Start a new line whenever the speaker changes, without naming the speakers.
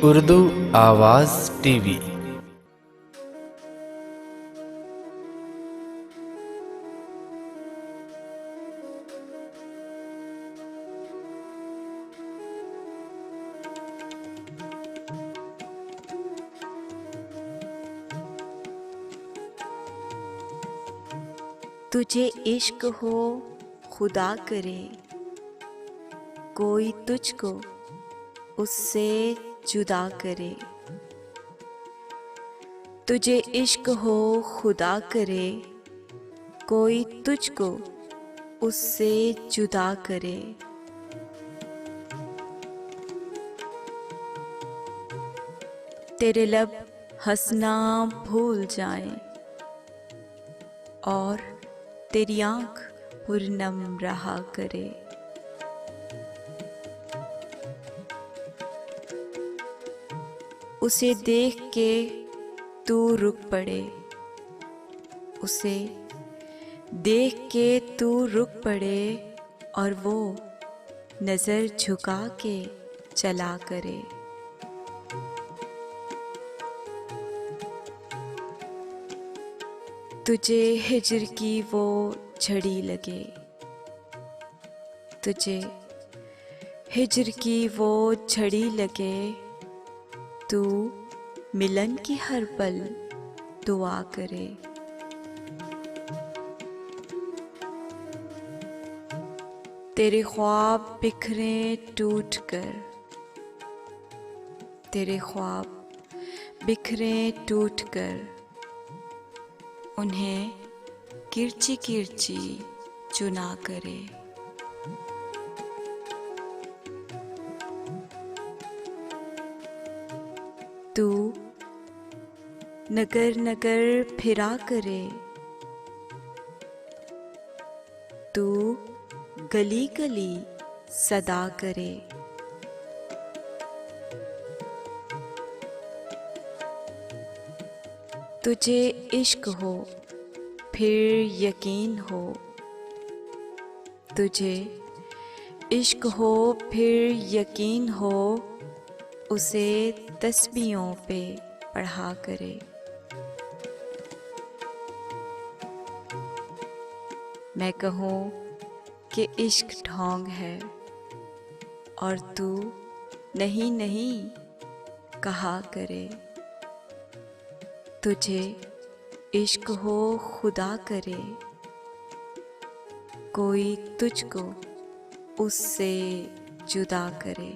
उर्दू आवाज़ टीवी।
तुझे इश्क हो खुदा करे, कोई तुझको उससे जुदा करे। तुझे इश्क हो खुदा करे, कोई तुझको उससे जुदा करे। तेरे लब हंसना भूल जाएं और तेरी आँख पुरनम रहा करे। उसे देख के तू रुक पड़े, उसे देख के तू रुक पड़े और वो नज़र झुका के चला करे। तुझे हिज्र की वो झड़ी लगे, तुझे हिज्र की वो झड़ी लगे, तू मिलन की हर पल दुआ करे। तेरे ख्वाब बिखरे टूट कर, तेरे ख्वाब बिखरे टूट कर, उन्हें किरची किरची चुना करे। तू नगर नगर फिरा करे, तू गली गली सदा करे। तुझे इश्क हो फिर यकीन हो, तुझे इश्क हो फिर यकीन हो, उसे तस्बीहों पे पढ़ा करे। मैं कहूँ कि इश्क ढोंग है और तू नहीं नहीं कहा करे। तुझे इश्क हो खुदा करे, कोई तुझको उससे जुदा करे।